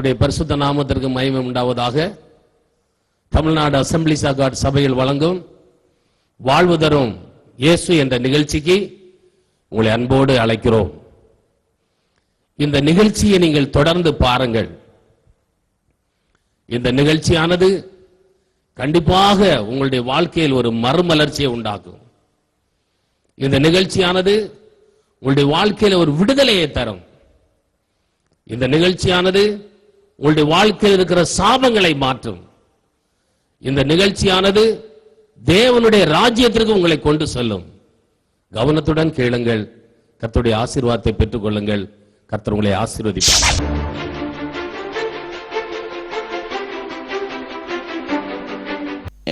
கர்த்தருடைய பரிசுத்த நாமத்திற்கு மகிமை உண்டாவதாக. தமிழ்நாடு அசெம்பிளிஸ் ஆஃப் காட் சபையில் வழங்கும் வாழ்வு தரும் இயேசு என்ற நிகழ்ச்சிக்கு உங்களை அன்போடு அழைக்கிறோம். இந்த நிகழ்ச்சியை நீங்கள் தொடர்ந்து பாருங்கள். இந்த நிகழ்ச்சியானது கண்டிப்பாக உங்களுடைய வாழ்க்கையில் ஒரு மறுமலர்ச்சியை உண்டாக்கும். இந்த நிகழ்ச்சியானது உங்களுடைய வாழ்க்கையில் ஒரு விடுதலையை தரும். இந்த நிகழ்ச்சியானது உங்களுடைய வாழ்க்கையில் இருக்கிற சாபங்களை மாற்றும். இந்த நிகழ்ச்சியானது தேவனுடைய ராஜ்யத்திற்கு உங்களை கொண்டு செல்லும். கவனத்துடன் கேளுங்கள். கர்த்தருடைய ஆசீர்வாதத்தை பெற்றுக் கொள்ளுங்கள். கர்த்தர் உங்களை ஆசீர்வதிப்பார்.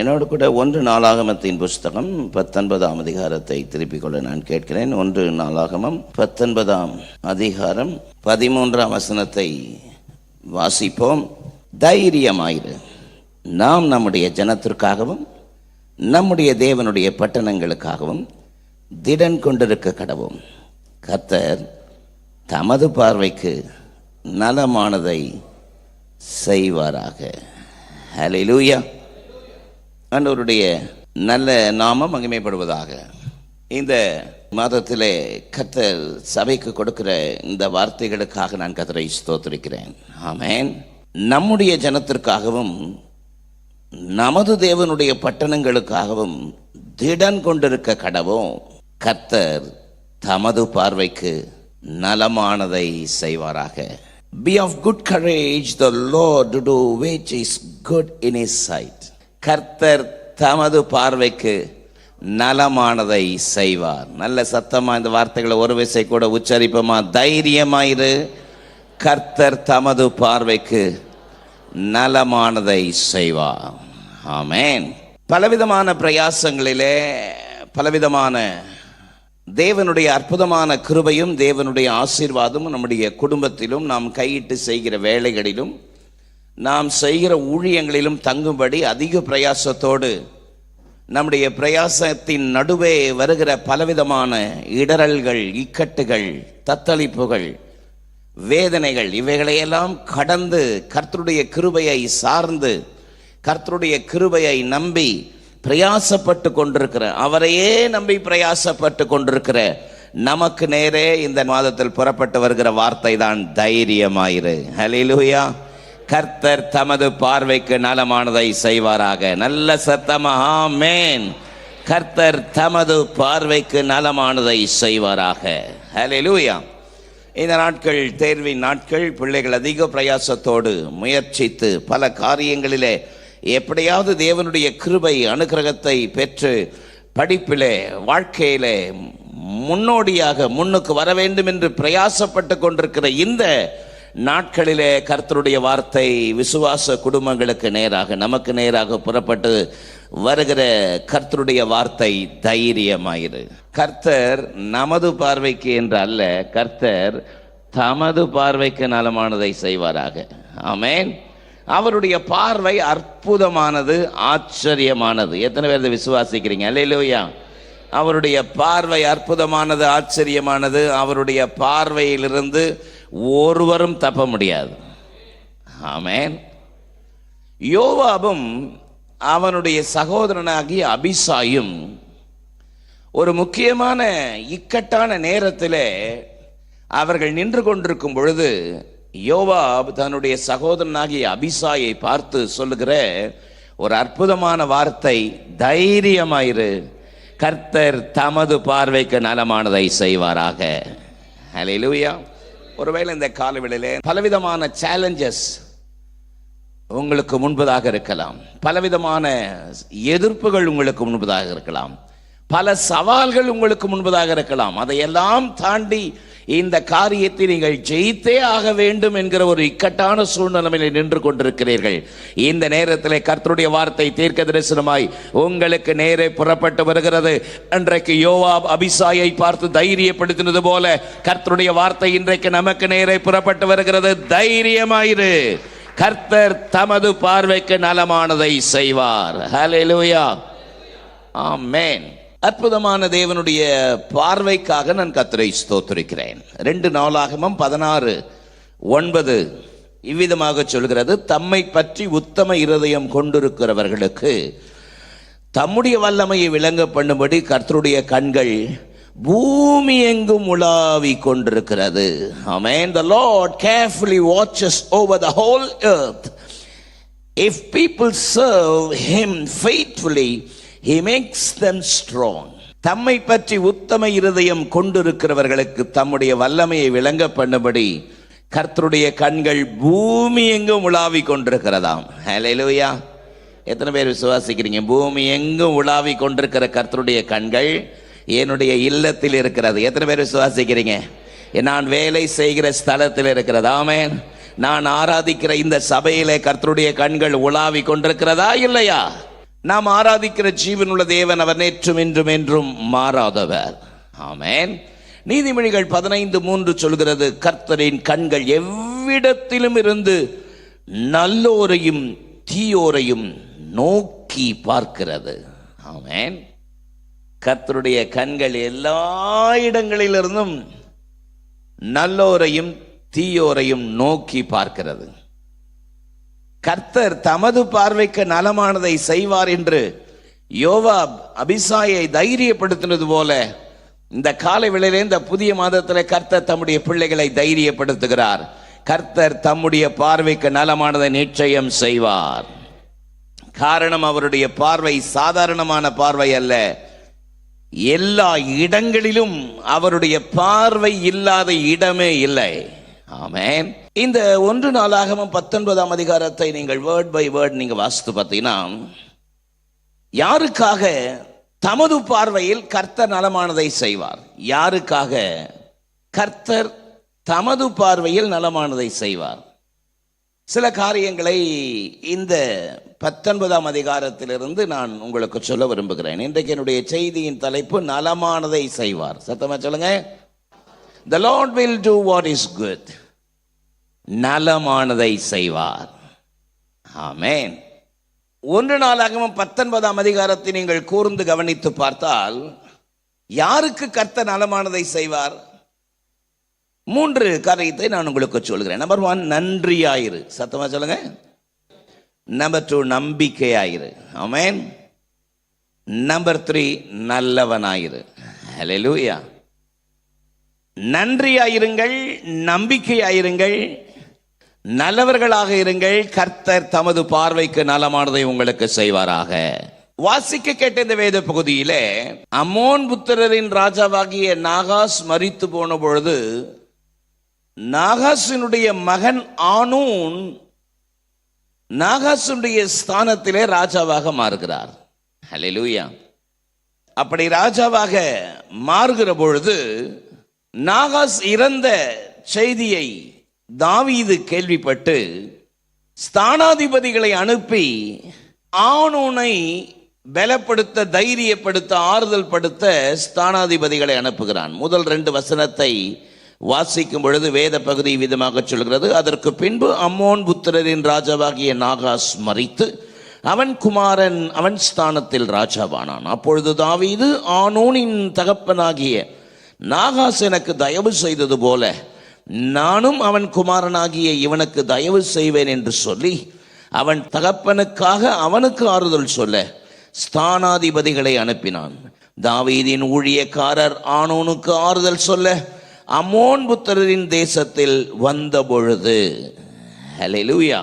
என்னோடு கூட 1 நாளாகமத்தின் புஸ்தகம் 19ஆம் அதிகாரத்தை திருப்பிக் கொள்ள நான் கேட்கிறேன். 1 நாளாகமம் 19ஆம் அதிகாரம் 13ஆம் வசனத்தை வாசிப்போம். தைரியமாயிரு, நாம் நம்முடைய ஜனத்திற்காகவும் நம்முடைய தேவனுடைய பட்டணங்களுக்காகவும் திடன் கொண்டிருக்க கடவோம். கர்த்தர் தமது பார்வைக்கு நலமானதை செய்வாராக. ஹல்லேலூயா. ஆண்டவருடைய நல்ல நாமம் மகிமைப்படுவதாக. இந்த மாதத்திலே கர்த்தர் சபைக்கு கொடுக்கிற இந்த வார்த்தைகளுக்காக நான் கர்த்தரை ஸ்தோத்திரிக்கிறேன். ஆமென். நம்முடைய ஜனத்திற்காகவும் நமது தேவனுடைய பட்டணங்களுக்காகவும் திடன் கொண்டிருக்க கடவோம். கர்த்தர் தமது பார்வைக்கு நலமானதை செய்வாராக. Be of good courage, the Lord to do which is good in his sight. கர்த்தர் தமது பார்வைக்கு நலமானதை செய்வார். நல்ல சத்தமா இந்த வார்த்தைகளை ஒரு விசை கூட உச்சரிப்போமா? தைரியமாயிரு, கர்த்தர் தமது பார்வைக்கு நலமானதை செய்வார். ஆமென். பலவிதமான பிரயாசங்களிலே பலவிதமான தேவனுடைய அற்புதமான கிருபையும் தேவனுடைய ஆசீர்வாதமும் நம்முடைய குடும்பத்திலும் நாம் கையிட்டு செய்கிற வேலைகளிலும் நாம் செய்கிற ஊழியங்களிலும் தங்கும்படி அதிக பிரயாசத்தோடு நம்முடைய பிரயாசத்தின் நடுவே வருகிற பலவிதமான இடரல்கள், இக்கட்டுகள், தத்தளிப்புகள், வேதனைகள், இவைகளையெல்லாம் கடந்து கர்த்தருடைய கிருபையை சார்ந்து கர்த்தருடைய கிருபையை நம்பி பிரயாசப்பட்டு கொண்டிருக்கிற, அவரையே நம்பி பிரயாசப்பட்டு கொண்டிருக்கிற நமக்கு நேரே இந்த மாதத்தில் புறப்பட்டு வருகிற வார்த்தை தான் தைரியமாயிரு. ஹல்லேலூயா. கர்த்தர் தமது பார்வைக்கு நலமானதை செய்வாராக. நல்ல சத்தமா ஆமென். கர்த்தர் தமது பார்வைக்கு நலமானதை செய்வாராக. ஹல்லேலூயா. இந்த நாட்கள் தேர்வின் நாட்கள். பிள்ளைகள் அதிக பிரயாசத்தோடு முயற்சித்து பல காரியங்களிலே எப்படியாவது தேவனுடைய கிருபை அனுக்கிரகத்தை பெற்று படிப்பிலே வாழ்க்கையிலே முன்னோடியாக முன்னுக்கு வர வேண்டும் என்று பிரயாசப்பட்டு கொண்டிருக்கிற இந்த நாட்களிலே கர்த்தருடைய வார்த்தை விசுவாச குடும்பங்களுக்கு நேராக, நமக்கு நேராக புறப்பட்டு வருகிற கர்த்தருடைய வார்த்தை தைரியமாயிரு. கர்த்தர் நமது பார்வைக்கு என்று அல்ல, கர்த்தர் தமது பார்வைக்கு நலமானதை செய்வாராக. ஆமென். அவருடைய பார்வை அற்புதமானது, ஆச்சரியமானது. எத்தனை பேர் விசுவாசிக்கிறீங்க? அல்லேலூயா. அவருடைய பார்வை அற்புதமானது, ஆச்சரியமானது. அவருடைய பார்வையிலிருந்து ஒருவரும் தப்ப முடியாது. ஆமென். யோவாபும் அவனுடைய சகோதரனாகிய அபிசாயும் ஒரு முக்கியமான இக்கட்டான நேரத்திலே அவர்கள் நின்று கொண்டிருக்கும் பொழுது யோவாப் தன்னுடைய சகோதரனாகிய அபிசாயை பார்த்து சொல்லுகிற ஒரு அற்புதமான வார்த்தை, தைரியமாயிரு, கர்த்தர் தமது பார்வைக்கு நலமானதை செய்வாராக. ஹல்லேலூயா. ஒருவேளை இந்த காலவெளியிலே பலவிதமான சேலஞ்சஸ் உங்களுக்கு முன்பதாக இருக்கலாம், பலவிதமான எதிர்ப்புகள் உங்களுக்கு முன்பதாக இருக்கலாம், பல சவால்கள் உங்களுக்கு முன்பதாக இருக்கலாம். அதையெல்லாம் தாண்டி இந்த காரியத்தை நீங்கள் ஜெயித்தே ஆக வேண்டும் என்கிற ஒரு இக்கட்டான சூழ்நிலையில் நின்று கொண்டிருக்கிறீர்கள். இந்த நேரத்தில் கர்த்தருடைய வார்த்தை தீர்க்க தரிசனமாய் உங்களுக்கு நேரே புறப்பட்டு வருகிறது. இன்றைக்கு யோவாப் அபிசாயை பார்த்து தைரியப்படுத்தினது போல கர்த்தருடைய வார்த்தை இன்றைக்கு நமக்கு நேரே புறப்பட்டு வருகிறது. தைரியமாயிரு, கர்த்தர் தமது பார்வைக்கு நலமானதை செய்வார். ஹல்லேலூயா. ஆமென். அற்புதமான தேவனுடைய பார்வைக்காக நான் கர்த்தரை ஸ்தோத்திரிக்கிறேன். 2 நாளாகமம் 16:9 இவ்விதமாக சொல்கிறது, தம்மை பற்றி உத்தம இருதயம் கொண்டிருக்கிறவர்களுக்கு தம்முடைய வல்லமையை விளங்க பண்ணும்படி கர்த்தருடைய கண்கள் பூமி எங்கும் உலாவி கொண்டிருக்கிறது. ஆமென். The Lord carefully watches over the whole earth. If people serve him faithfully, he makes them strong. தம்மை பற்றி உத்தம இருதயம் கொண்டிருக்கிறவர்களுக்கு தம்முடைய வல்லமையை விளங்க பண்ணும்படி கர்த்தருடைய கண்கள் பூமி எங்கும் உலாவி கொண்டிருக்கிறதாம். ஹல்லேலூயா. எத்தனை பேர் விசுவாசிக்கிறீங்க? பூமி எங்கும் உலாவி கொண்டிருக்கிற கர்த்தருடைய கண்கள் என்னுடைய இல்லத்தில் இருக்கிறது. எத்தனை பேர் விசுவாசிக்கிறீங்க? நான் வேலை செய்கிற ஸ்தலத்தில் இருக்கிறது. ஆமென். நான் ஆராதிக்கிற இந்த சபையிலே கர்த்தருடைய கண்கள் உலாவி கொண்டிருக்கிறதா இல்லையா? நாம் ஆராதிக்கிற ஜீவனுள்ள தேவன் அவர் நேற்றும் இன்றும் என்றும் மாறாதவர். ஆமென். நீதிமொழிகள் 15:3 சொல்கிறது, கர்த்தரின் கண்கள் எவ்விடத்திலும் இருந்து நல்லோரையும் தீயோரையும் நோக்கி பார்க்கிறது. ஆமென். கர்த்தருடைய கண்கள் எல்லா இடங்களிலிருந்தும் நல்லோரையும் தீயோரையும் நோக்கி பார்க்கிறது. கர்த்தர் தமது பார்வைக்கு நலமானதை செய்வார் என்று யோவாப் அபிசாயை தைரியப்படுத்தினது போல இந்த காலை வேளையிலே இந்த புதிய மாதத்தில் கர்த்தர் தம்முடைய பிள்ளைகளை தைரியப்படுத்துகிறார். கர்த்தர் தம்முடைய பார்வைக்கு நலமானதை நிச்சயம் செய்வார். காரணம், அவருடைய பார்வை சாதாரணமான பார்வை அல்ல. எல்லா இடங்களிலும் அவருடைய பார்வை இல்லாத இடமே இல்லை. ஆமென். இந்த 1 நாளாகமம் 19ஆம் அதிகாரத்தை நீங்கள் வேர்ட் பை வேர்ட் நீங்க வாசித்து பார்த்தீங்கன்னா, யாருக்காக தமது பார்வையில் கர்த்தர் நலமானதை செய்வார்? யாருக்காக கர்த்தர் தமது பார்வையில் நலமானதை செய்வார்? சில காரியங்களை இந்த 19ஆம் அதிகாரத்திலிருந்து நான் உங்களுக்கு சொல்ல விரும்புகிறேன். இன்றைக்கு என்னுடைய செய்தியின் தலைப்பு நலமானதை செய்வார். சத்தமா சொல்லுங்க. The Lord will do what is good. நலமானதை செய்வார். ஆமென். 1 நாளாகமம் 19ஆம் அதிகாரத்தை நீங்கள் கூர்ந்து கவனித்து பார்த்தால், யாருக்கு கர்த்தர் நலமானதை செய்வார்? 3 காரியத்தை நான் உங்களுக்கு சொல்கிறேன். நம்பர் 1, நன்றியாயிரு. சத்தமா சொல்லுங்க. நம்பர் 2, நம்பிக்கையாயிரு. ஆமென். நம்பர் 3, நல்லவனாயிரு. ஹல்லேலூயா. நன்றியாயிருங்கள், நம்பிக்கையாயிருங்கள், நல்லவர்களாக இருங்கள். கர்த்தர் தமது பார்வைக்கு நலமானதை உங்களுக்கு செய்வாராக. வாசிக்க கேட்ட இந்த வேத பகுதியிலே அம்மோன் புத்திரரின் ராஜாவாகிய நாகாஸ் மரித்து போன பொழுது நாகாசினுடைய மகன் ஆனூன் நாகாசுடைய ஸ்தானத்திலே ராஜாவாக மாறுகிறார். ஹல்லேலூயா. அப்படி ராஜாவாக மாறுகிற பொழுது நாகாஸ் இறந்த செய்தியை தாவீது கேள்விப்பட்டு ஸ்தானாதிபதிகளை அனுப்பி ஆனூனை பலப்படுத்த, தைரியப்படுத்த, ஆறுதல் படுத்த ஸ்தானாதிபதிகளை அனுப்புகிறான். முதல் 2 வசனத்தை வாசிக்கும் பொழுது வேத பகுதி விதமாக சொல்கிறது, அதற்கு பின்பு அம்மோன் புத்திரரின் ராஜாவாகிய நாகாஸ் மரித்து அவன் குமாரன் அவன் ஸ்தானத்தில் ராஜாவானான். அப்பொழுது தாவீது, ஆனூனின் தகப்பனாகிய நாகாஸ் எனக்கு தயவு செய்தது போல நானும் அவன் குமாரனாகிய இவனுக்கு தயவு செய்வேன் என்று சொல்லி அவன் தகப்பனுக்காக அவனுக்கு ஆறுதல் சொல்ல ஸ்தானாதிபதிகளை அனுப்பினான். தாவீதின் ஊழியக்காரர் ஆனூனுக்கு ஆறுதல் சொல்ல அம்மோன் புத்திரரின் தேசத்தில் வந்த பொழுது. ஹல்லேலூயா.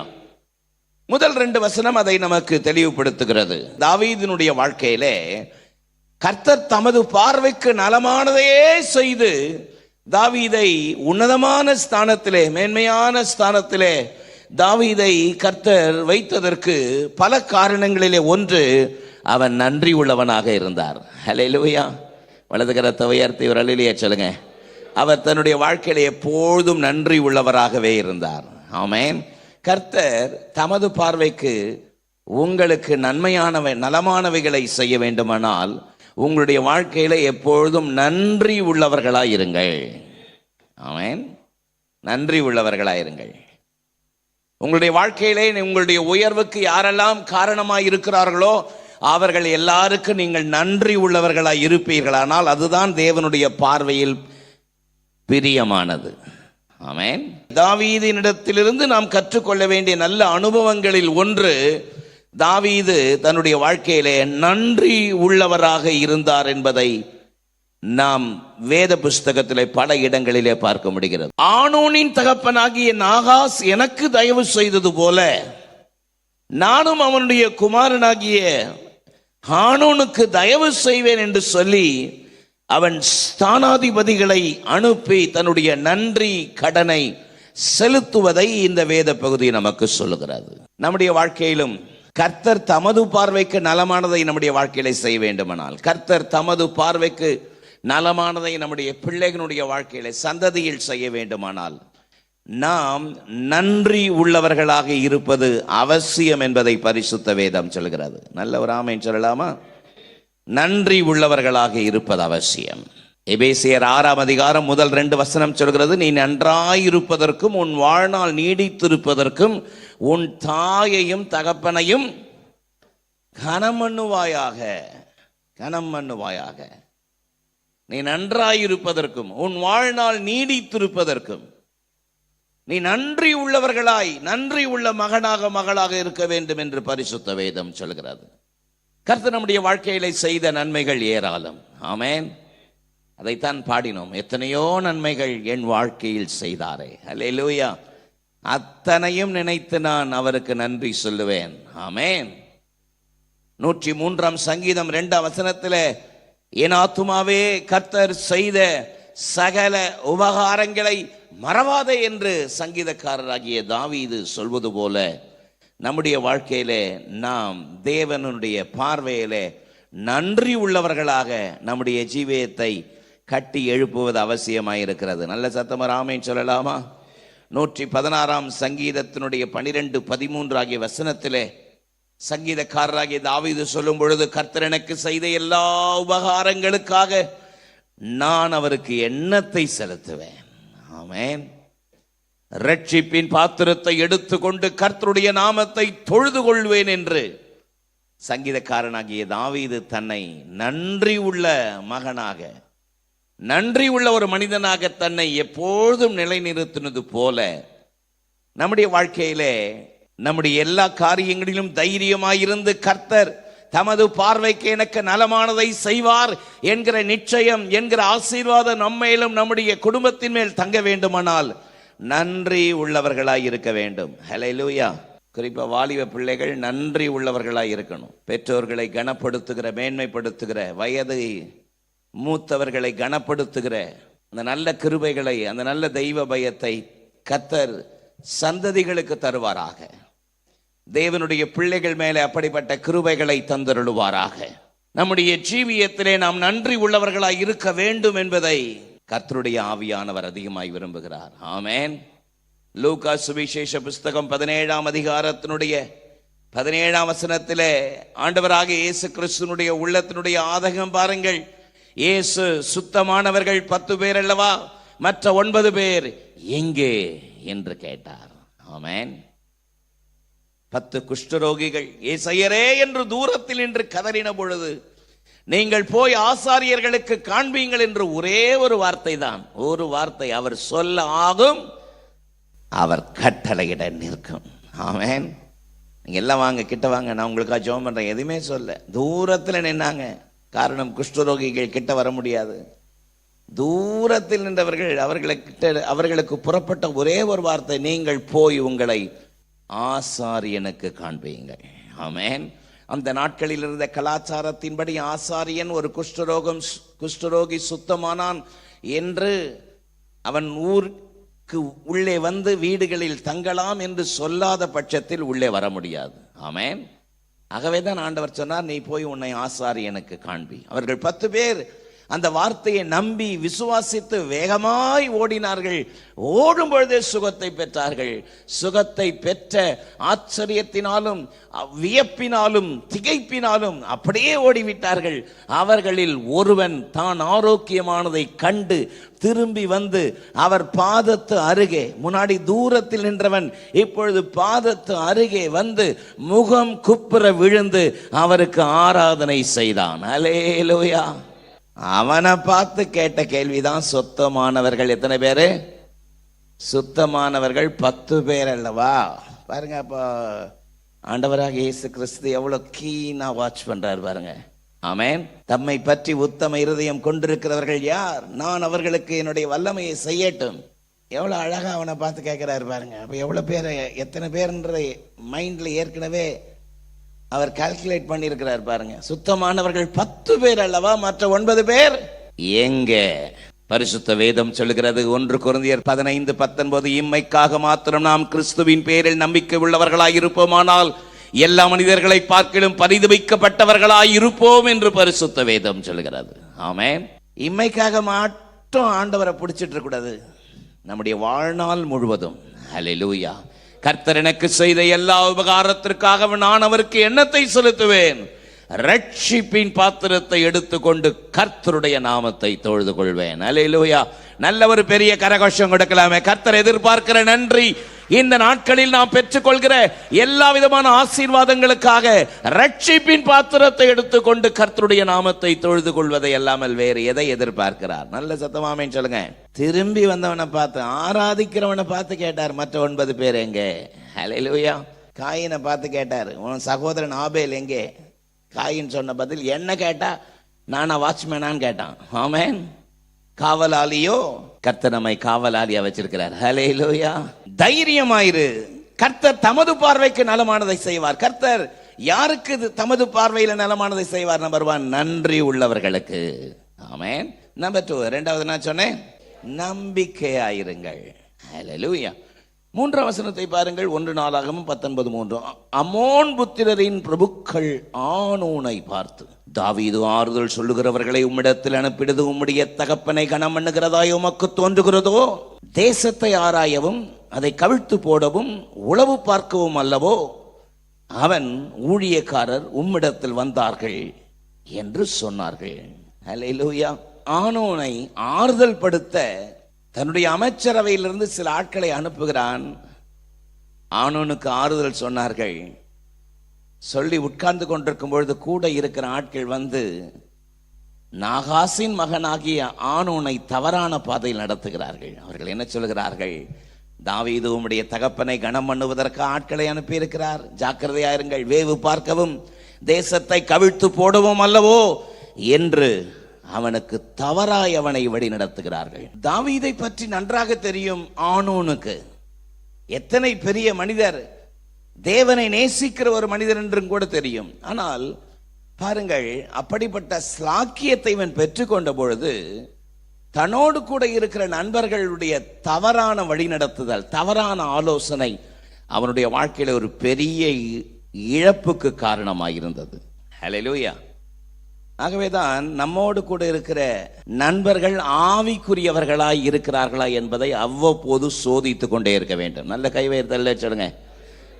முதல் 2 வசனம் அதை நமக்கு தெளிவுபடுத்துகிறது. தாவீதினுடைய வாழ்க்கையிலே கர்த்தர் தமது பார்வைக்கு நலமானதையே செய்து தாவீதை உன்னதமான ஸ்தானத்திலே, மேன்மையான ஸ்தானத்திலே தாவீதை கர்த்தர் வைத்ததற்கு பல காரணங்களிலே ஒன்று, அவன் நன்றி உள்ளவனாக இருந்தார். ஹல்லேலூயா. வலது கரத்தை உயர்த்தி ஒரு அல்லேலூயா சொல்லுங்க. அவர் தன்னுடைய வாழ்க்கையில எப்பொழுதும் நன்றி உள்ளவராகவே இருந்தார். ஆமென். கர்த்தர் தமது பார்வைக்கு உங்களுக்கு நலமானவைகளை செய்ய வேண்டுமானால் உங்களுடைய வாழ்க்கையில எப்பொழுதும் நன்றி உள்ளவர்களாயிருங்கள். ஆமென். நன்றி உள்ளவர்களாயிருங்கள். உங்களுடைய வாழ்க்கையிலே உங்களுடைய உயர்வுக்கு யாரெல்லாம் காரணமாய் இருக்கிறார்களோ அவர்கள் எல்லாருக்கும் நீங்கள் நன்றி உள்ளவர்களாய் இருப்பீர்களானால் அதுதான் தேவனுடைய பார்வையில் பிரியமானது. ஆமென். தாவீதினிடத்திலிருந்து நாம் கற்றுக்கொள்ள வேண்டிய நல்ல அனுபவங்களில் ஒன்று, தாவீது தன்னுடைய வாழ்க்கையிலே நன்றி உள்ளவராக இருந்தார் என்பதை நாம் வேத புஸ்தகத்திலே பல இடங்களிலே பார்க்க முடிகிறது. ஆனோனின் தகப்பனாகிய நாகாஸ் எனக்கு தயவு செய்தது போல நானும் அவனுடைய குமாரனாகிய ஆனோனுக்கு தயவு செய்வேன் என்று சொல்லி அவன் ஸ்தானாதிபதிகளை அனுப்பி தன்னுடைய நன்றி கடனை செலுத்துவதை இந்த வேத பகுதி நமக்கு சொல்லுகிறது. நம்முடைய வாழ்க்கையிலும் கர்த்தர் தமது பார்வைக்கு நலமானதை நம்முடைய வாழ்க்கையில செய்ய வேண்டுமானால், கர்த்தர் தமது பார்வைக்கு நலமானதை நம்முடைய பிள்ளைகளுடைய வாழ்க்கையில சந்ததியில் செய்ய வேண்டுமானால், நாம் நன்றி உள்ளவர்களாக இருப்பது அவசியம் என்பதை பரிசுத்த வேதம் சொல்கிறது. நல்ல ஒரு ஆமென் சொல்லலாமா? நன்றி உள்ளவர்களாக இருப்பது அவசியம். எபேசியர் 6ஆம் அதிகாரம் முதல் 2 வசனம் சொல்கிறது, நீ நன்றாயிருப்பதற்கும் உன் வாழ்நாள் நீடித்திருப்பதற்கும் உன் தாயையும் தகப்பனையும் கனம் பண்ணுவாயாக. கனம் பண்ணுவாயாக. நீ நன்றாயிருப்பதற்கும் உன் வாழ்நாள் நீடித்திருப்பதற்கும் நீ நன்றி உள்ளவர்களாய், நன்றி உள்ள மகனாக மகளாக இருக்க வேண்டும் என்று பரிசுத்த வேதம் சொல்கிறது. கர்த்தர் நம்முடைய வாழ்க்கையிலே செய்த நன்மைகள் ஏராளம். ஆமென். அதைத்தான் பாடினோம், எத்தனையோ நன்மைகள் என் வாழ்க்கையில் செய்தாரே. அல்லேலூயா. அத்தனையும் நினைத்து நான் அவருக்கு நன்றி சொல்லுவேன். ஆமென். 103ஆம் சங்கீதம் 2ஆம் வசனத்திலே, என் ஆத்துமாவே கர்த்தர் செய்த சகல உபகாரங்களை மறவாதே என்று சங்கீதக்காரராகிய தாவீது சொல்வது போல, நம்முடைய வாழ்க்கையிலே நாம் தேவனுடைய பார்வையிலே நன்றி உள்ளவர்களாக நம்முடைய ஜீவியத்தை கட்டி எழுப்புவது அவசியமாயிருக்கிறது. நல்ல சத்தமா ஆமென் சொல்லலாமா? 116ஆம் சங்கீதத்தினுடைய 12, 13 ஆகிய வசனத்திலே சங்கீதக்காரராகிய தாவீது சொல்லும் பொழுது, கர்த்தர் எனக்கு செய்த எல்லா உபகாரங்களுக்காக நான் அவருக்கு எண்ணத்தை செலுத்துவேன். ஆமென். ரட்சிப்பின் பாத்திரத்தை எடுத்துக்கொண்டு கர்த்தருடைய நாமத்தை தொழுது கொள்வேன் என்று சங்கீதக்காரனாகிய தாவீது தன்னை நன்றி உள்ள மகனாக, நன்றி உள்ள ஒரு மனிதனாக தன்னை எப்பொழுதும் நிலைநிறுத்தினது போல, நம்முடைய வாழ்க்கையிலே நம்முடைய எல்லா காரியங்களிலும் தைரியமாயிருந்து கர்த்தர் தமது பார்வைக்கு எனக்கு நலமானதை செய்வார் என்கிற நிச்சயம், என்கிற ஆசீர்வாதம் நம்மேலும் நம்முடைய குடும்பத்தின் மேல் தங்க வேண்டுமானால் நன்றி உள்ளவர்களாய் இருக்க வேண்டும். ஹல்லேலூயா. குறிப்பா வாலிப பிள்ளைகள் நன்றி உள்ளவர்களாய் இருக்கணும். பெற்றோர்களை கனப்படுத்துகிற, மேன்மைப்படுத்துகிற, வயது மூத்தவர்களை கனப்படுத்துகிற அந்த நல்ல கிருபைகளை, அந்த நல்ல தெய்வ பயத்தை கர்த்தர் சந்ததிகளுக்கு தருவாராக. தேவனுடைய பிள்ளைகள் மேலே அப்படிப்பட்ட கிருபைகளை தந்தருளுவாராக. நம்முடைய ஜீவியத்திலே நாம் நன்றி உள்ளவர்களாய் இருக்க வேண்டும் என்பதை கர்த்தருடைய ஆவியானவர் அதிகமாய் விரும்புகிறார். ஆமென். லூக்கா சுவிசேஷ புஸ்தகம் 17ஆம் அதிகாரத்தினுடைய 17ஆம் வசனத்திலே ஆண்டவராக இயேசு கிறிஸ்துனுடைய உள்ளத்தினுடைய ஆதகம் பாருங்கள். இயேசு சுத்தமானவர்கள் 10 பேர் அல்லவா, மற்ற 9 பேர் எங்கே என்று கேட்டார். ஆமென். 10 குஷ்டரோகிகள் ஏசையரே என்று தூரத்தில் நின்று கதறின பொழுது, நீங்கள் போய் ஆசாரியர்களுக்கு காண்பீங்கள் என்று ஒரே ஒரு வார்த்தை தான், ஒரு வார்த்தை அவர் சொல்ல ஆகும், அவர் கட்டளையிட நிற்கும். ஆமென். நீங்க எல்லாம் வாங்க, கிட்ட வாங்க, நான் உங்களுக்காக ஜெபம் பண்றேன். எதுவுமே சொல்ல, தூரத்தில் நின்னாங்க. காரணம், குஷ்டரோகிகள் கிட்ட வர முடியாது. தூரத்தில் நின்றவர்கள் அவர்களுக்கு புறப்பட்ட ஒரே ஒரு வார்த்தை, நீங்கள் போய் உங்களை ஆசாரியனுக்கு காண்பீங்கள். ஆமென். அந்த நாட்களில் இருந்த கலாச்சாரத்தின்படி ஆசாரியன் ஒரு குஷ்டரோகி சுத்தமானான் என்று அவன் ஊருக்கு உள்ளே வந்து வீடுகளில் தங்கலாம் என்று சொல்லாத பட்சத்தில் உள்ளே வர முடியாது. ஆமென். ஆகவேதான் ஆண்டவர் சொன்னார், நீ போய் உன்னை ஆசாரியனுக்கு காண்பி. அவர்கள் 10 பேர் அந்த வார்த்தையை நம்பி விசுவாசித்து வேகமாய் ஓடினார்கள். ஓடும் பொழுதே சுகத்தை பெற்றார்கள். சுகத்தை பெற்ற ஆச்சரியத்தினாலும் வியப்பினாலும் திகைப்பினாலும் அப்படியே ஓடிவிட்டார்கள். அவர்களில் ஒருவன் தான் ஆரோக்கியமானதை கண்டு திரும்பி வந்து அவர் பாதத்து அருகே, முன்னாடி தூரத்தில் நின்றவன் இப்பொழுது பாதத்து அருகே வந்து முகம் குப்புற விழுந்து அவருக்கு ஆராதனை செய்தான். அல்லேலூயா. அவனை பார்த்து கேட்ட கேள்விதான், சொத்தமானவர்கள் எத்தனை பேரு? சுத்தமானவர்கள் 10 பேர் அல்லவா? பாருங்க, அப்போ ஆண்டவராக இயேசு கிறிஸ்து எவ்வளவு கீனா வாட்ச் பண்றாரு பாருங்க. ஆமென். தம்மை பற்றி உத்தம இருதயம் கொண்டிருக்கிறவர்கள் யார்? நான் அவர்களுக்கு என்னுடைய வல்லமையை செய்யட்டும். எவ்வளவு அழகா அவனை பார்த்து கேட்கிறாரு பாருங்க. அப்ப எவ்வளவு பேர், எத்தனை பேர்ன்ற மைண்ட்ல ஏற்கனவே அவர் கால்குலேட் பண்ணியிருக்கிறார் பாருங்க. சுத்தமானவர்கள் 10 பேர் அல்லவா, மற்ற 9 பேர் எங்க? பரிசுத்த வேதம் சொல்லுகிறது 1 கொரிந்தியர் 15:19, இம்மைக்காக மாத்திரம் நாம் கிறிஸ்துவின் பேரில் நம்பிக்கை உள்ளவர்களாய் இருப்போமானால் எல்லா மனிதர்களை பார்க்கிலும் பரிதபிக்கப்பட்டவர்களாய் இருப்போம் என்று பரிசுத்த வேதம் சொல்லுகிறது. ஆமென். இம்மைக்காக மட்டும் ஆண்டவரை பிடிச்சிட்டு இருக்க கூடாது, நம்முடைய வாழ்நாள் முழுவதும். ஹல்லேலூயா. கர்த்தர் எனக்கு செய்த எல்லா உபகாரத்திற்காக நான் அவருக்கு எண்ணத்தை செலுத்துவேன். ரட்சிப்பின் பாத்திரத்தை எடுத்துக்கொண்டு கர்த்தருடைய நாமத்தை தொழுது கொள்வேன். ஹல்லேலூயா. நல்ல ஒரு பெரிய கரகோஷம் கொடுக்கலாமே. கர்த்தர் எதிர்பார்க்கிற நன்றி, இந்த நாட்களில் நாம் பெற்றுக்கொள்கிற எல்லா விதமான ஆசீர்வாதங்களுக்காக ரட்சிப்பின் பாத்திரத்தை எடுத்துக்கொண்டு கர்த்தருடைய நாமத்தை தொழுது கொள்வதை அல்லாமல் வேறு எதை எதிர்பார்க்கிறார்? நல்ல சத்தமாமேன்னு சொல்லுங்க. திரும்பி வந்தவனை பார்த்து, ஆராதிக்கிறவனை பார்த்து கேட்டார், மற்ற 9 பேர் எங்கே? ஹல்லேலூயா. காயினை பார்த்து கேட்டார், உன் சகோதரன் ஆபேல் எங்கே? காயின் சொன்ன பதில் என்ன கேட்டா, நானா வாட்ச்மேனான்னு கேட்டான். ஆமென். காவலாளியோ? கர்த்தர் நம்மை காவலாளியா வச்சிருக்கிறார். ஹல்லேலூயா. தைரியமாயிரு, கர்த்தர் தமது பார்வைக்கு நலமானதை செய்வார். கர்த்தர் யாருக்கு தமது பார்வையில நலமானதை செய்வார்? நம்பர் 1, நன்றி உள்ளவர்களுக்கு. ஆமென். நம்பர் 2, இரண்டாவது நான் சொன்னேன், நம்பிக்கையாயிருங்கள். ஹல்லேலூயா. 3ஆம் வசனத்தை பாருங்கள். 1 நாளாகமம் 19:3. அம்மோன் புத்திரரின் பிரபுக்கள் ஆனூனை பார்த்து, தாவீது ஆறுதல் சொல்லுகிறவர்களை உம்மிடத்தில் அனுப்பிடுது உம்முடைய தகப்பனை கனம் பண்ணுகிறதாய் உமக்கு தோன்றுகிறதோ? தேசத்தை ஆராயவும் அதை கவிழ்த்து போடவும் உளவு பார்க்கவும் அல்லவோ அவன் ஊழியக்காரர் உம்மிடத்தில் வந்தார்கள் என்று சொன்னார்கள். ஹல்லேலூயா. ஆனூனை ஆறுதல் படுத்த தன்னுடைய அமைச்சரவையிலிருந்து சில ஆட்களை அனுப்புகிறான். ஆனூனுக்கு ஆறுதல் சொன்னார்கள். சொல்லி உட்கார்ந்து கொண்டிருக்கும் பொழுது கூட இருக்கிற ஆட்கள் வந்து நாகாசின் மகனாகிய ஆனூனை தவறான பாதையில் நடத்துகிறார்கள். அவர்கள் என்ன சொல்கிறார்கள்? தாவீது உம்முடைய தகப்பனை கனம் பண்ணுவதற்கு ஆட்களை அனுப்பி இருக்கிறார், ஜாக்கிரதையாயிருங்கள், வேவு பார்க்கவும் தேசத்தை கவிழ்த்து போடவும் அல்லவோ என்று அவனுக்கு தவறாய் அவனை வழி நடத்துகிறார்கள். தாவீதை பற்றி நன்றாக தெரியும் ஆனூனுக்கு. எத்தனை பெரிய மனிதர், தேவனை நேசிக்கிற ஒரு மனிதர் என்றும் கூட தெரியும். ஆனால் பாருங்கள், அப்படிப்பட்ட ஸ்லாக்கியத்தை இவன் பெற்றுக்கொண்ட பொழுது தன்னோடு கூட இருக்கிற நண்பர்களுடைய தவறான வழி நடத்துதல், தவறான ஆலோசனை அவனுடைய வாழ்க்கையில ஒரு பெரிய இழப்புக்கு காரணமாயிருந்தது. ஹல்லேலூயா. ஆகவேதான் நம்மோடு கூட இருக்கிற நண்பர்கள் ஆவிக்குரியவர்களாய் இருக்கிறார்களா என்பதை அவ்வப்போது சோதித்துக் கொண்டே இருக்க வேண்டும். நல்ல கைவேர்தல்ல சொல்லுங்க.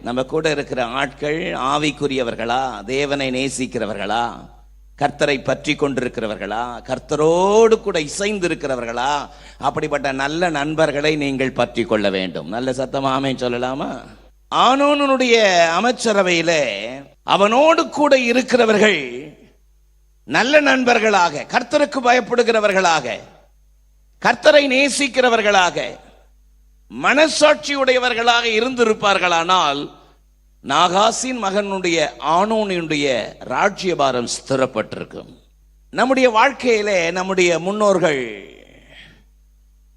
நம்ம கூட இருக்கிற ஆட்கள் ஆவிக்குரியவர்களா, தேவனை நேசிக்கிறவர்களா, கர்த்தரை பற்றி கொண்டிருக்கிறவர்களா, கர்த்தரோடு கூட இசைந்து இருக்கிறவர்களா? அப்படிப்பட்ட நல்ல நண்பர்களை நீங்கள் பற்றி கொள்ள வேண்டும். நல்ல சத்தமாமே சொல்லலாமா? ஆனூனுடைய அமைச்சரவையில அவனோடு கூட இருக்கிறவர்கள் நல்ல நண்பர்களாக, கர்த்தருக்கு பயப்படுகிறவர்களாக, கர்த்தரை நேசிக்கிறவர்களாக, மனசாட்சியுடையவர்களாக இருந்திருப்பார்களானால் நாகாசின் மகனுடைய ஆனூனுடைய ராஜ்யபாரம் ஸ்திரப்பட்டிருக்கும். நம்முடைய வாழ்க்கையிலே நம்முடைய முன்னோர்கள்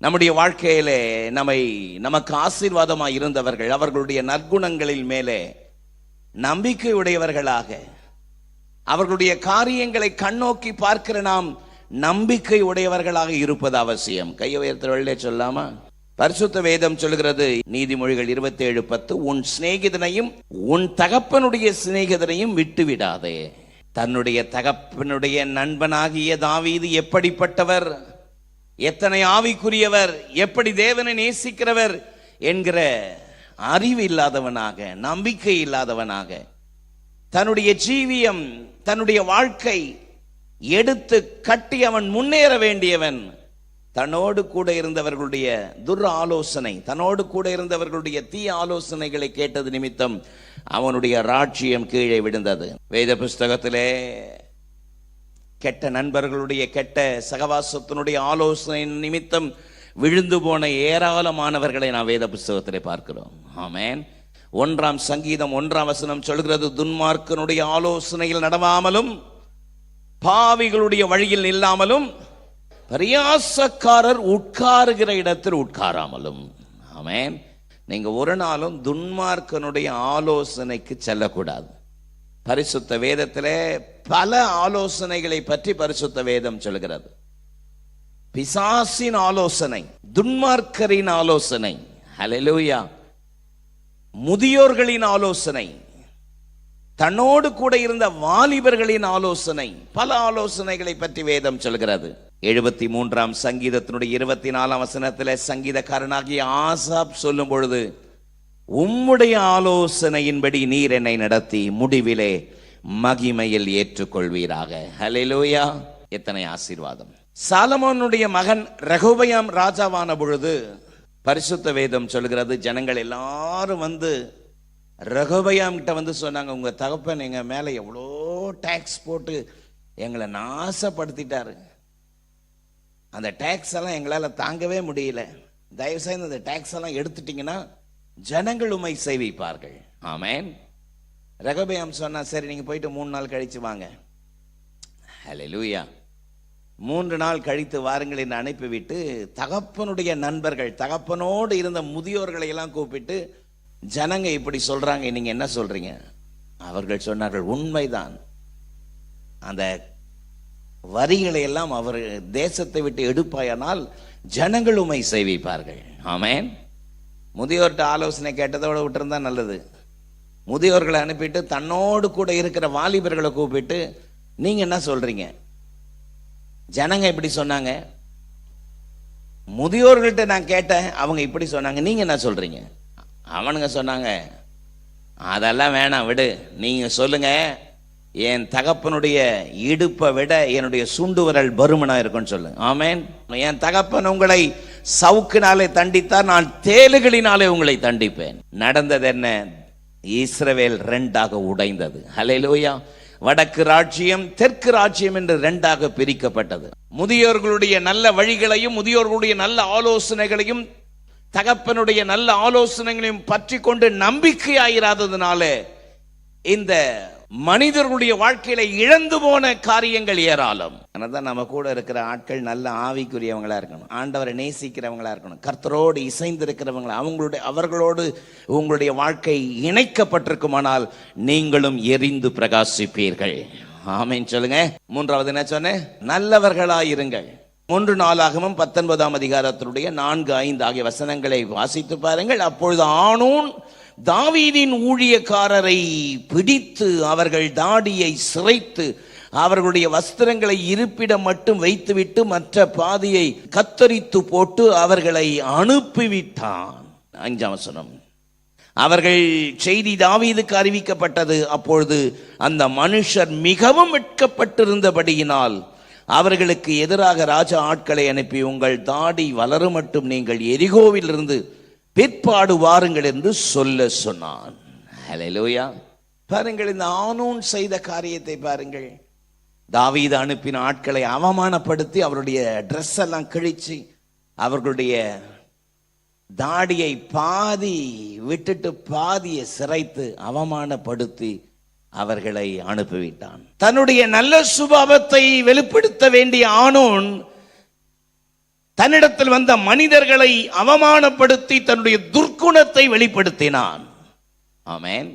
நம்முடைய வாழ்க்கையிலே நமக்கு ஆசீர்வாதமாக இருந்தவர்கள், அவர்களுடைய நற்குணங்களில் மேலே நம்பிக்கை உடையவர்களாக, அவர்களுடைய காரியங்களை கண்ணோக்கி பார்க்கிற நாம் நம்பிக்கை உடையவர்களாக இருப்பது அவசியம். கையை உயர்த்தவர்களே சொல்லாமா? பரிசுத்த வேதம் சொல்கிறது, நீதிமொழிகள் 27:10, உன் சிநேகிதனையும் உன் தகப்பனுடைய சிநேகிதனையும் விட்டு விடாதே. தன்னுடைய தகப்பனுடைய நண்பனாகிய தாவீது எப்படிப்பட்டவர், எத்தனை ஆவிக்குரியவர், எப்படி தேவனை நேசிக்கிறவர் என்கிற அறிவு இல்லாதவனாக, நம்பிக்கை இல்லாதவனாக, தன்னுடைய ஜீவியம், தன்னுடைய வாழ்க்கை எடுத்து கட்டி அவன் முன்னேற வேண்டியவன், தன்னோடு கூட இருந்தவர்களுடைய துர் ஆலோசனை, தன்னோடு கூட இருந்தவர்களுடைய தீய ஆலோசனைகளை கேட்டது நிமித்தம் அவனுடைய ராஜ்யம் கீழே விழுந்தது. வேத புஸ்தகத்திலே கெட்ட நண்பர்களுடைய கெட்ட சகவாசத்தினுடைய ஆலோசனை நிமித்தம் விழுந்து போன ஏராளமானவர்களை நாம் வேத புஸ்தகத்திலே பார்க்கிறோம். ஆமென். 1 சங்கீதம் 1 சொல்கிறது, துன்மார்க்கனுடைய ஆலோசனையில் நடவாமலும் பாவிகளுடைய வழியில் நில்லாமலும் பரியாசக்காரர் உட்காருகிற இடத்தில் உட்காராமலும். ஆமென். நீங்க ஒரு நாளும் துன்மார்க்கனுடைய ஆலோசனைக்கு செல்லக்கூடாது. பரிசுத்த வேதத்திலே பல ஆலோசனைகளை பற்றி பரிசுத்த வேதம் சொல்கிறது. பிசாசின் ஆலோசனை, துன்மார்க்கரின் ஆலோசனை, ஹல்லேலூயா, முதியோர்களின் ஆலோசனை, தன்னோடு கூட இருந்த வாலிபர்களின் ஆலோசனை, பல ஆலோசனைகளை பற்றி வேதம் சொல்கிறது. 73 சங்கீதத்தினுடைய 24 சங்கீதக்காரனாகிய ஆசாப் சொல்லும் பொழுது, உம்முடைய ஆலோசனையின்படி நீர் என்னை நடத்தி முடிவிலே மகிமையில் ஏற்றுக்கொள்வீராக. ஹல்லேலூயா. எத்தனை ஆசீர்வாதம். சாலமோனுடைய மகன் ரெகொபெயாம் ராஜாவான பொழுது பரிசுத்த வேதம் சொல்கிறது, ஜனங்கள் எல்லாரும் வந்து ரெகொபெயாம் கிட்ட வந்து சொன்னாங்க, உங்க தகப்பன் எங்க மேல எவ்வளோ டாக்ஸ் போட்டு எங்களை நாசப்படுத்திட்டாரு, அந்த டாக்ஸ் எல்லாம் எங்களால தாங்கவே முடியல, தயவு செய்து அந்த டாக்ஸ் எல்லாம் எடுத்துட்டீங்கன்னா ஜனங்கள் உம்மை சேவிப்பார்கள். ஆமென். ரெகொபெயாம் சொன்னா, சரி நீங்க போயிட்டு 3 நாள் கழிச்சு வாங்க. ஹல்லேலூயா. 3 நாள் கழித்து வாருங்கள் என்று அனுப்பிவிட்டு தகப்பனுடைய நண்பர்கள், தகப்பனோடு இருந்த முதியோர்களை எல்லாம் கூப்பிட்டு, ஜனங்க இப்படி சொல்றாங்க, நீங்க என்ன சொல்றீங்க? அவர்கள் சொன்னார்கள், உண்மைதான், அந்த வரிகளை எல்லாம் அவர் தேசத்தை விட்டு எடுப்பாயானால் ஜனங்கள் உம்மை சேவிப்பார்கள். ஆமென். முதியோர்கிட்ட ஆலோசனை கேட்டதோட விட்டுருந்தா நல்லது. முதியோர்களை அனுப்பிட்டு தன்னோடு கூட இருக்கிற வாலிபர்களை கூப்பிட்டு, நீங்க என்ன சொல்றீங்க? ஜனங்க இப்படி சொன்னாங்க, முதியோர்கள்ட்ட நான் கேட்டேன், அவங்க இப்படி சொன்னாங்க, நீங்க என்ன சொல்றீங்க? அவனுங்க சொன்னாங்க, அதெல்லாம் வேணாம் விடு, நீங்க சொல்லுங்க, என் தகப்பனுடைய இடுப்பை விட என்னுடைய சுண்டு விரல் பருமனா இருக்குன்னு சொல்லு. ஆமென். என் தகப்பன் உங்களை சவுக்கினாலே தண்டித்தார், நான் தேளுகளினாலே உங்களை தண்டிப்பேன். நடந்தது என்ன? இஸ்ரவேல் 2ஆக உடைந்தது. ஹல்லேலூயா. வடக்கு ராஜ்யம் தெற்கு ராஜ்யம் என்று 2ஆக பிரிக்கப்பட்டது. முதியோர்களுடைய நல்ல வழிகளையும் முதியோர்களுடைய நல்ல ஆலோசனைகளையும் தகப்பனுடைய நல்ல ஆலோசனைகளையும் பற்றி கொண்டு நம்பிக்கையாயிராததுனால இந்த மனிதர்களுடைய வாழ்க்கையில இழந்து போன காரியங்கள் ஏராளம். அதனால்தான் நம்ம கூட இருக்கிற ஆட்கள் நல்ல ஆவிக்குரியவங்களா இருக்கணும், ஆண்டவரை நேசிக்கிறவங்களா இருக்கணும், கர்த்தரோடு இசைந்து இருக்கிறவங்களா, அவர்களோடு உங்களுடைய வாழ்க்கை இணைக்கப்பட்டிருக்குமானால் நீங்களும் எரிந்து பிரகாசிப்பீர்கள். ஆமென் சொல்லுங்க. 3வது என்ன சொன்னேன்? நல்லவர்களாயிருங்கள். 1 நாளாகமம் 19 4, 5 ஆகிய வசனங்களை வாசித்து பாருங்கள். அப்பொழுது ஆனூன் தாவீதின் ஊழியக்காரரை பிடித்து அவர்கள் தாடியை சிரைத்து அவர்களுடைய வஸ்திரங்களை இருப்பிடம் மட்டும் வைத்துவிட்டு மற்ற பாதியை கத்தரித்து போட்டு அவர்களை அனுப்பிவிட்டான். 5ஆம் வசனம். அவர்கள் செய்தி தாவீதுக்கு அறிவிக்கப்பட்டது. அப்பொழுது அந்த மனுஷர் மிகவும் வெட்கப்பட்டிருந்தபடியினால் அவர்களுக்கு எதிராக ராஜா ஆட்களை அனுப்பி, உங்கள் தாடி வளரும் மட்டும் நீங்கள் எரிகோவில் இருந்து பிற்பாடு வாருங்கள் என்று சொல்ல சொன்னான். ஹல்லேலூயா. பாருங்கள், இந்த ஆனூன் செய்த காரியத்தை பாருங்கள். தாவீது அனுப்பின ஆட்களை அவமானப்படுத்தி அவருடைய ட்ரெஸ் எல்லாம் கிழிச்சு அவர்களுடைய தாடியை பாதி விட்டுட்டு பாதியை சிரைத்து அவமானப்படுத்தி அவர்களை அனுப்பிவிட்டான். தன்னுடைய நல்ல சுபாவத்தை வெளிப்படுத்த வேண்டிய ஆனூன் தன்னிடத்தில் வந்த மனிதர்களை அவமானப்படுத்தி தன்னுடைய துர்க்குணத்தை வெளிப்படுத்தினான். ஆமென்.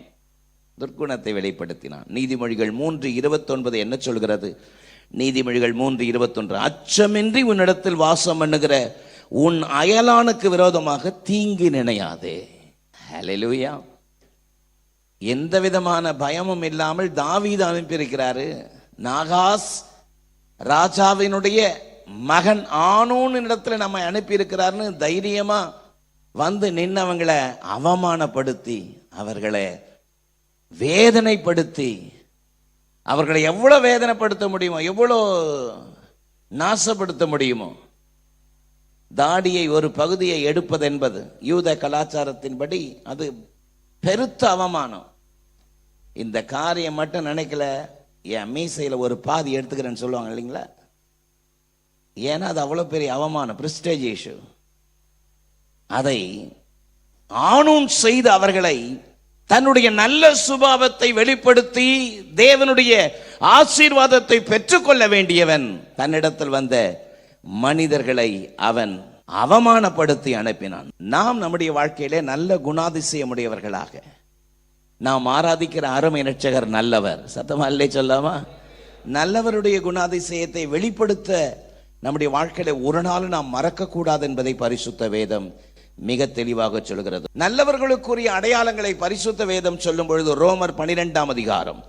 துர்க்குணத்தை வெளிப்படுத்தினான். நீதிமொழிகள் 3:29 என்ன சொல்கிறது? நீதிமொழிகள் 3:21, அச்சமின்றி உன்னிடத்தில் வாசம் பண்ணுகிற உன் அயலானுக்கு விரோதமாக தீங்கு நினையாதே. ஹல்லேலூயா. எந்த விதமான பயமும் இல்லாமல் தாவீது அனுப்பியிருக்கிறாரு. நாகாஸ் ராஜாவினுடைய மகன் ஆனூன் இடத்துல நம்ம அனுப்பி இருக்கிறார்னு தைரியமா வந்து நின்னவங்களை அவமானப்படுத்தி அவர்களை வேதனைப்படுத்தி, அவர்களை எவ்வளவு வேதனைப்படுத்த முடியுமோ, எவ்வளோ நாசப்படுத்த முடியுமோ, தாடியை ஒரு பகுதியை எடுப்பது என்பது யூத கலாச்சாரத்தின்படி அது பெருத்த அவமானம். இந்த காரியம் மட்டும் நினைக்கல, என் மீசையில் ஒரு பாதி எடுத்துக்கிறேன்னு சொல்லுவாங்க இல்லைங்களா? ஏன்னா அது அவ்வளோ பெரிய அவமானம், பிரெஸ்டேஜ் இஷ்யூ. அதை ஆணூன் செய்து அவர்களை தன்னுடைய நல்ல சுபாவத்தை வெளிப்படுத்தி தேவனுடைய ஆசீர்வாதத்தை பெற்றுக்கொள்ள வேண்டியவன் தன்னிடத்தில் வந்த மனிதர்களை அவன் அவமானப்படுத்தி அனுப்பினான். நாம் நம்முடைய வாழ்க்கையிலே நல்ல குணாதிசயமுடையவர்களாக, நாம் ஆராதிக்கிற அருமை இரட்சகர் நல்லவர், சத்தமா இல்லை சொல்லாமா? நல்லவருடைய குணாதிசயத்தை வெளிப்படுத்த நம்முடைய வாழ்க்கையில ஒரு நாள் நாம் மறக்க கூடாது என்பதை பரிசுத்த வேதம் மிக தெளிவாக சொல்கிறது. நல்லவர்களுக்குரிய அடையாளங்களை பரிசுத்த வேதம் சொல்லும் பொழுது ரோமர் 12ஆம் அதிகாரம்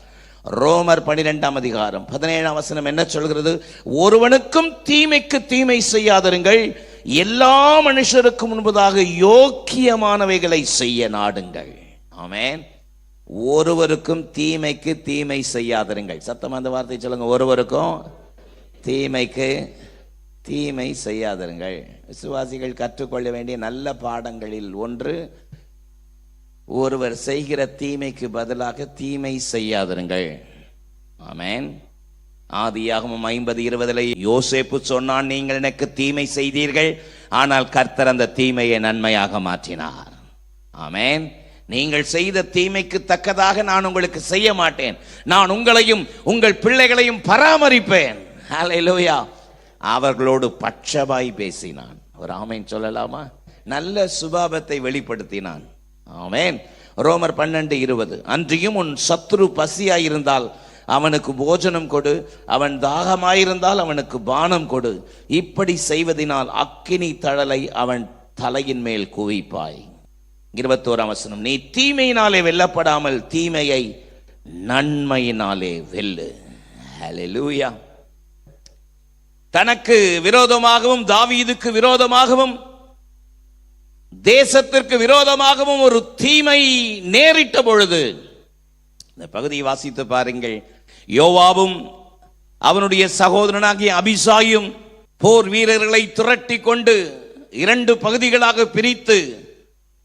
17ஆம் வசனம் என்ன சொல்கிறது? ஒருவனுக்கும் தீமைக்கு தீமை செய்யாதிருங்கள், எல்லா மனுஷருக்கும் முன்பதாக யோக்கியமானவைகளை செய்ய நாடுங்கள். ஆமென். ஒருவருக்கும் தீமைக்கு தீமை செய்யாதிருங்கள். சத்தமா அந்த வார்த்தை சொல்லுங்க. ஒருவருக்கும் தீமைக்கு தீமை செய்யாதிருங்கள். விசுவாசிகள் கற்றுக்கொள்ள வேண்டிய நல்ல பாடங்களில் ஒன்று, ஒருவர் செய்கிற தீமைக்கு பதிலாக தீமை செய்யாதிருங்கள். ஆமென். ஆதியாகமம் 50:20 யோசேப்பு சொன்னான், நீங்கள் எனக்கு தீமை செய்தீர்கள், ஆனால் கர்த்தர் அந்த தீமையை நன்மையாக மாற்றினார். ஆமென். நீங்கள் செய்த தீமைக்கு தக்கதாக நான் உங்களுக்கு செய்ய மாட்டேன், நான் உங்களையும் உங்கள் பிள்ளைகளையும் பராமரிப்பேன். ஹல்லேலூயா. அவர்களோடு பட்சமாய் பேசினான். ஒரு ஆமென் சொல்லலாமா? நல்ல சுபாவத்தை வெளிப்படுத்தினான். ஆமென். ரோமர் 12:20 அன்றியும் உன் சத்துரு பசியாயிருந்தால் அவனுக்கு போஜனம் கொடு, அவன் தாகமாயிருந்தால் அவனுக்கு பானம் கொடு, இப்படி செய்வதனால் அக்கினி தழலை அவன் தலையின் மேல் குவிப்பாய். 21ஆம் வசனம், நீ தீமையினாலே வெல்லப்படாமல் தீமையை நன்மையினாலே வெல்லு. ஹல்லேலூயா. தனக்கு விரோதமாகவும் தாவீதுக்கு விரோதமாகவும் தேசத்திற்கு விரோதமாகவும் ஒரு தீமை நேரிட்ட பொழுது, இந்த பகுதியை வாசித்து பாருங்கள். யோவாபும் அவனுடைய சகோதரனாகிய அபிசாயும் போர் வீரர்களை திரட்டி கொண்டு 2 பகுதிகளாக பிரித்து,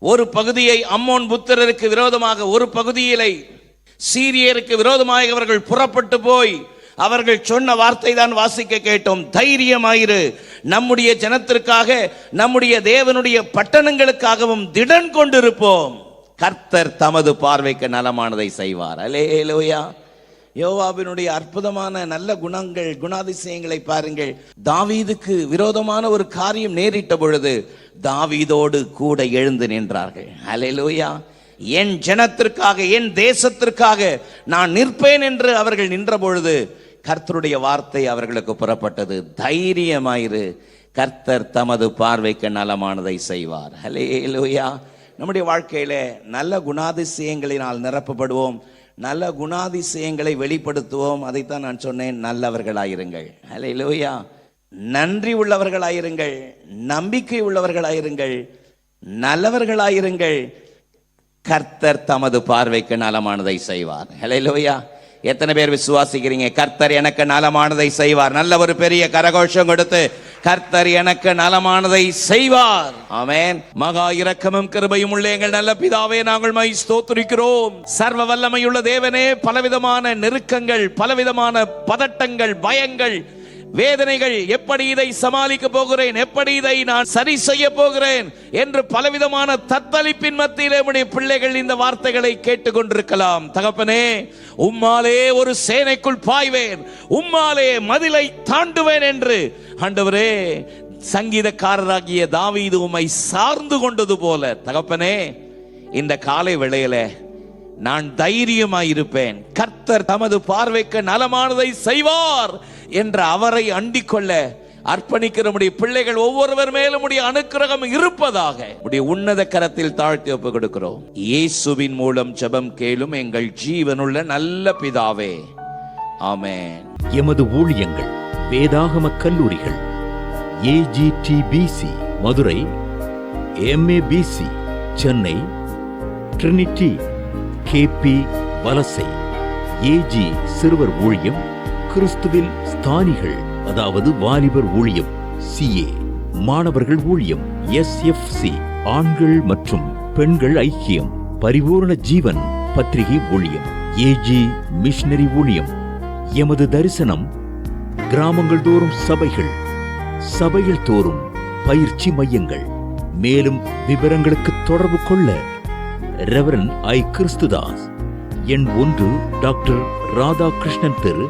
ஒரு பகுதியை அம்மோன் புத்திரருக்கு விரோதமாக, ஒரு பகுதியிலே சீரியருக்கு விரோதமாக அவர்கள் புறப்பட்டு போய் அவர்கள் சொன்ன வார்த்தை தான் வாசிக்க கேட்டோம். தைரியமாயிரு, நம்முடைய ஜனத்திற்காக நம்முடைய தேவனுடைய பட்டணங்களுக்காகவும் திடன் கொண்டிருப்போம், கர்த்தர் தமது பார்வைக்கு நலமானதை செய்வார். அல்லேலூயா. யோவாபினுடைய அற்புதமான நல்ல குணங்கள், குணாதிசயங்களை பாருங்கள். தாவீதுக்கு விரோதமான ஒரு காரியம் நேரிட்ட பொழுது தாவீதோடு கூட எழுந்து நின்றார்கள். அல்லேலூயா. என் ஜனத்திற்காக, என் தேசத்திற்காக நான் நிற்பேன் என்று அவர்கள் நின்ற பொழுது கர்த்தருடைய வார்த்தை அவர்களுக்கு புறப்பட்டது. தைரியமாயிரு, கர்த்தர் தமது பார்வைக்கு நலமானதை செய்வார். ஹல்லேலூயா. நம்முடைய வாழ்க்கையில நல்ல குணாதிசயங்களினால் நிரப்பப்படுவோம், நல்ல குணாதிசயங்களை வெளிப்படுத்துவோம். அதைத்தான் நான் சொன்னேன், நல்லவர்களாயிருங்கள். ஹல்லேலூயா. நன்றி உள்ளவர்களாயிருங்கள், நம்பிக்கை உள்ளவர்களாயிருங்கள், நல்லவர்களாயிருங்கள், கர்த்தர் தமது பார்வைக்கு நலமானதை செய்வார். ஹல்லேலூயா. எத்தனை பேர் விசுவாசிக்கிறீங்க? கர்த்தர் எனக்கு நலமானதை செய்வார். நல்ல ஒரு பெரிய கரகோஷம் கொடுத்து கர்த்தர் எனக்கு நலமானதை செய்வார். ஆமென். மகா இரக்கமும் கிருபையும் உள்ள எங்கள் நல்ல பிதாவே, நாங்கள் மை ஸ்தோத்திரிக்கிறோம். சர்வ வல்லமையுள்ள தேவனே, பலவிதமான நெருக்கங்கள், பலவிதமான பதட்டங்கள், பயங்கள், வேதனைகள், எப்படி இதை சமாளிக்க போகிறேன், எப்படி இதை நான் சரி செய்ய போகிறேன் என்று பலவிதமான தத்தளிப்பின் மத்தியிலே உம்முடைய பிள்ளைகள் இந்த வார்த்தைகளை கேட்டுக்கொண்டிருக்கலாம். தகப்பனே, உம்மாலே ஒரு சேனைக்குள் பாய்வேன், உம்மாலே மதிலை தாண்டுவேன் என்று ஆண்டவரே சங்கீதக்காரராகிய தாவீது உம்மை சார்ந்து கொண்டது போல தகப்பனே, இந்த காலை வேளையில நான் தைரியமாயிருப்பேன், கர்த்தர் தமது பார்வைக்கு நலமானதை செய்வார் என்ற அவரை அண்டிக் கொள்ள அர்ப்பணிக்கிற நம்முடைய பிள்ளைகள் ஒவ்வொருவர் மேலும் உடைய அனுக்கிரகம் இருப்பதாக உடைய உன்னத கரத்தில் தாழ்த்தி ஒப்புக் கொடுக்கிறோம். இயேசுவின் மூலம் ஜெபம் கேளும் எங்கள் ஜீவனுள்ள நல்ல பிதாவே, ஆமென். எமது ஊழியங்கள் வேதாகம கல்லூரிகள் AGTBC Madurai, MABC Chennai, Trinity KP வலசை, AG சிறுவர் ஊழியம், கிறிஸ்துவில் ஸ்தானிகள் அதாவது வாலிபர் ஊழியம், CA மாணவர்கள் ஊழியம், SFC ஆண்கள் மற்றும் பெண்கள் ஐக்கியம், பரிபூரண ஜீவன் பத்திரிகை ஊழியம், AG மிஷனரி ஊழியம். எமது தரிசனம் கிராமங்கள் தோறும் சபைகள், சபைகள் தோறும் பயிற்சி மையங்கள். மேலும் விவரங்களுக்கு தொடர்பு கொள்ள ரெவரன் ஐ. கிறிஸ்துதாஸ், எண் 1, டாக்டர் ராதாகிருஷ்ணன் தெரு,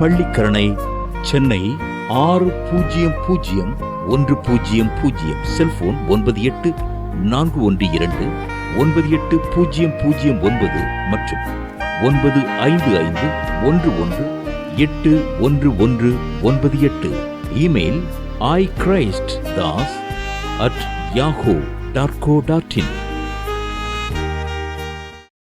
பள்ளிக்கரணை, சென்னை 600100. செல்போன் 9841298009 மற்றும் 9551181198. Email ichristdas@yahoo.co.in.